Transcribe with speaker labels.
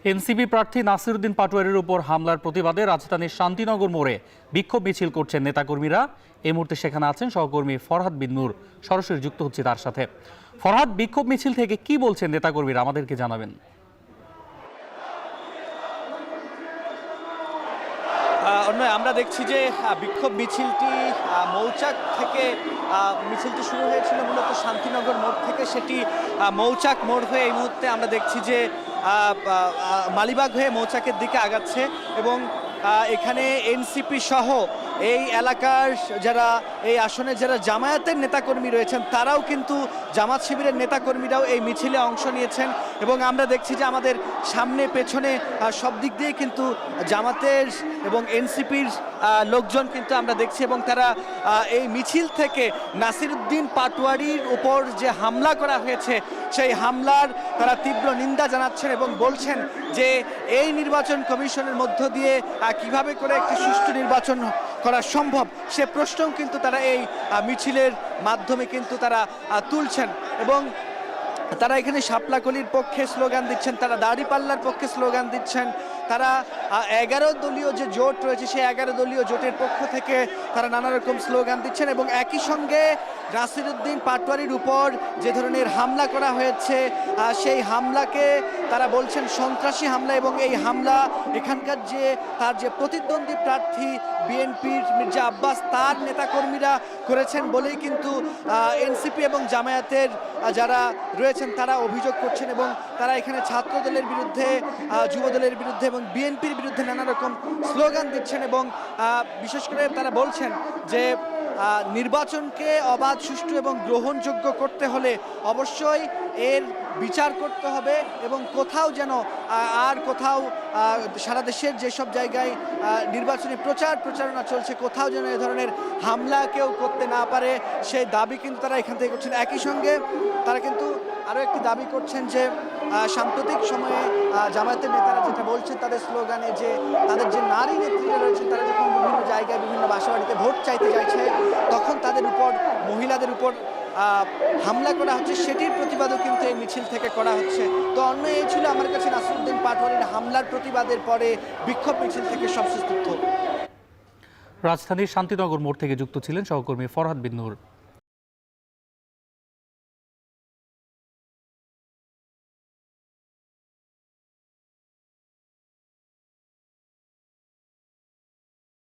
Speaker 1: NCP প্রার্থী নাসিরউদ্দিন পাটোয়ারির উপর হামলার প্রতিবাদে রাজধানীর শান্তিনগর মোড়ে বিক্ষোভ মিছিল করছেন নেতাকর্মীরা। এই মুহূর্তে সেখানে আছেন সহকর্মী ফরহাদ বিন নূর, সরাসরি যুক্ত হচ্ছে তার সাথে। ফরহাদ, বিক্ষোভ মিছিল থেকে কি বলছেন নেতাকর্মীরা, আমাদেরকে জানাবেন।
Speaker 2: আমরা দেখছি যে বিক্ষোভ মিছিলটি মৌচাক থেকে মিছিলটি শুরু হয়েছিল মূলত শান্তিনগর মোড় থেকে, সেটি মৌচাক মোড় হয়ে এই মুহূর্তে আমরা দেখছি যে মালিবাগ হয়ে মৌচাকের দিকে আগাচ্ছে। এবং এখানে এনসিপি সহ এই এলাকার যারা এই আসনে যারা জামায়াতের নেতাকর্মী রয়েছেন তারাও কিন্তু জামাত শিবিরের নেতাকর্মীরাও এই মিছিলে অংশ নিয়েছেন। এবং আমরা দেখছি যে আমাদের সামনে পেছনে সব দিক দিয়ে কিন্তু জামাতের এবং এনসিপির লোকজন কিন্তু আমরা দেখছি, এবং তারা এই মিছিল থেকে নাসিরউদ্দিন পাটোয়ারির উপর যে হামলা করা হয়েছে সেই হামলার তারা তীব্র নিন্দা জানাচ্ছেন এবং বলছেন যে এই নির্বাচন কমিশনের মধ্য দিয়ে কিভাবে করে একটি সুষ্ঠু নির্বাচন করা সম্ভব সে প্রশ্নও কিন্তু তারা এই মিছিলের মাধ্যমে কিন্তু তারা তুলছেন। এবং তারা এখানে শাপলাকলির পক্ষে স্লোগান দিচ্ছেন, তারা দাড়িপাল্লার পক্ষে স্লোগান দিচ্ছেন, তারা 11 দলীয় যে জোট রয়েছে সেই 11 দলীয় জোটের পক্ষ থেকে তারা নানা রকম স্লোগান দিচ্ছেন। এবং একই সঙ্গে নাসিরউদ্দিন পাটোয়ারির উপর যে ধরনের হামলা করা হয়েছে সেই হামলাকে তারা বলছেন সন্ত্রাসী হামলা, এবং এই হামলা এখানকার যে তার যে প্রতিদ্বন্দ্বী প্রার্থী বিএনপির মির্জা আব্বাস তার নেতাকর্মীরা করেছেন বলেই কিন্তু এনসিপি এবং জামায়াতের যারা রয়েছেন তারা অভিযোগ করছেন। এবং তারা এখানে ছাত্রদলের বিরুদ্ধে, যুবদলের বিরুদ্ধে এবং বিএনপির বিরুদ্ধে নানা রকম স্লোগান দিচ্ছেন। এবং বিশেষ করে তারা বলছেন যে নির্বাচনকে অবাধ, সুষ্ঠু এবং গ্রহণযোগ্য করতে হলে অবশ্যই এর বিচার করতে হবে, এবং কোথাও যেন আর কোথাও সারা দেশের যেসব জায়গায় নির্বাচনী প্রচারণা চলছে কোথাও যেন এ ধরনের হামলা কেউ করতে না পারে সেই দাবি কিন্তু তারা এখান থেকে করছেন। একই সঙ্গে তারা কিন্তু আরও একটি দাবি করছেন যে সাম্প্রতিক সময়ে জামায়াতের নেতারা যেটা বলছেন তাদের স্লোগানে যে তাদের যে নারী নেত্রীরা রয়েছেন তারা যখন বিভিন্ন জায়গায় বিভিন্ন বাসাবাড়িতে ভোট চাইতে যাচ্ছে তখন তাদের উপর, মহিলাদের উপর হামলা করা হচ্ছে, সেটির প্রতিবাদও কিন্তু এই মিছিল থেকে করা হচ্ছে। তো অন্য এই ছিল আমার কাছে নাসিরউদ্দিন পাটোয়ারির হামলার প্রতিবাদের পরে বিক্ষোভ মিছিল থেকে সবশেষ তথ্য।
Speaker 1: রাজধানীর শান্তিনগর মোড় থেকে যুক্ত ছিলেন সহকর্মী ফরহাদ বিন নূর।